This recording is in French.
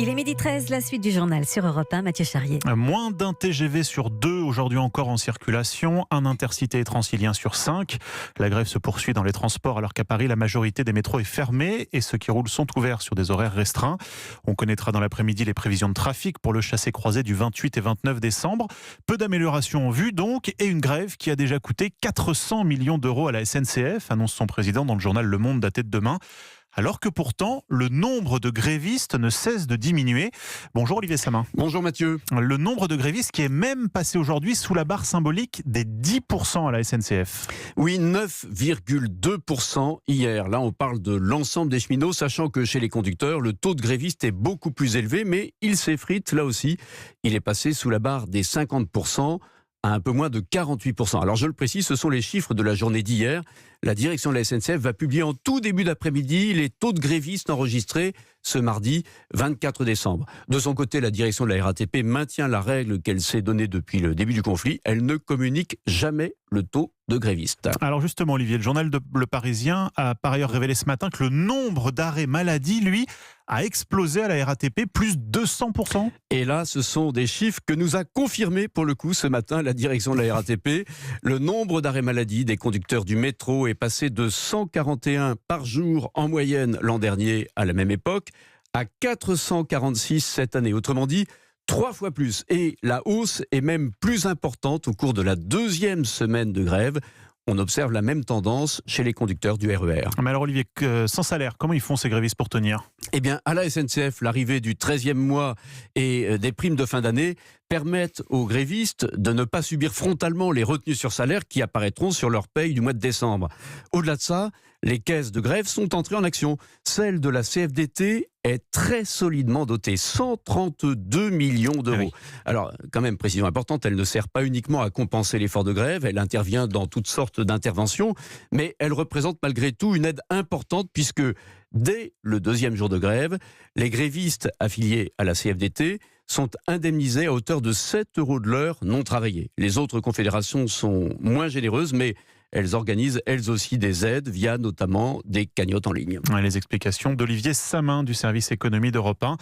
Il est 12h13, la suite du journal sur Europe 1, Mathieu Charrier. Moins d'un TGV sur 2 aujourd'hui encore en circulation, un intercité transilien sur 5. La grève se poursuit dans les transports alors qu'à Paris, la majorité des métros est fermée et ceux qui roulent sont ouverts sur des horaires restreints. On connaîtra dans l'après-midi les prévisions de trafic pour le chassé-croisé du 28 et 29 décembre. Peu d'améliorations en vue donc et une grève qui a déjà coûté 400 millions d'euros à la SNCF, annonce son président dans le journal Le Monde daté de demain. Alors que pourtant, le nombre de grévistes ne cesse de diminuer. Bonjour Olivier Samin. Bonjour Mathieu. Le nombre de grévistes qui est même passé aujourd'hui sous la barre symbolique des 10% à la SNCF. Oui, 9,2% hier. Là, on parle de l'ensemble des cheminots, sachant que chez les conducteurs, le taux de grévistes est beaucoup plus élevé, mais il s'effrite là aussi. Il est passé sous la barre des 50%. À un peu moins de 48%. Alors je le précise, ce sont les chiffres de la journée d'hier. La direction de la SNCF va publier en tout début d'après-midi les taux de grévistes enregistrés ce mardi 24 décembre. De son côté, la direction de la RATP maintient la règle qu'elle s'est donnée depuis le début du conflit. Elle ne communique jamais le taux de grévistes. Alors justement Olivier, le journal Le Parisien a par ailleurs révélé ce matin que le nombre d'arrêts maladie, lui, a explosé à la RATP, plus 200%. Et là, ce sont des chiffres que nous a confirmés pour le coup ce matin la direction de la RATP. Le nombre d'arrêts maladie des conducteurs du métro est passé de 141 par jour en moyenne l'an dernier à la même époque à 446 cette année. Autrement dit, 3 fois plus. Et la hausse est même plus importante au cours de la deuxième semaine de grève. On observe la même tendance chez les conducteurs du RER. Mais alors Olivier, sans salaire, comment ils font ces grévistes pour tenir ? Eh bien, à la SNCF, l'arrivée du 13e mois et des primes de fin d'année permettent aux grévistes de ne pas subir frontalement les retenues sur salaire qui apparaîtront sur leur paye du mois de décembre. Au-delà de ça, les caisses de grève sont entrées en action. Celle de la CFDT est très solidement dotée, 132 millions d'euros. Oui. Alors, quand même, précision importante, elle ne sert pas uniquement à compenser l'effort de grève, elle intervient dans toutes sortes d'interventions, mais elle représente malgré tout une aide importante puisque dès le deuxième jour de grève, les grévistes affiliés à la CFDT sont indemnisés à hauteur de 7 € de l'heure non travaillée. Les autres confédérations sont moins généreuses, mais elles organisent elles aussi des aides via notamment des cagnottes en ligne. Les explications d'Olivier Samin du service économie d'Europe 1.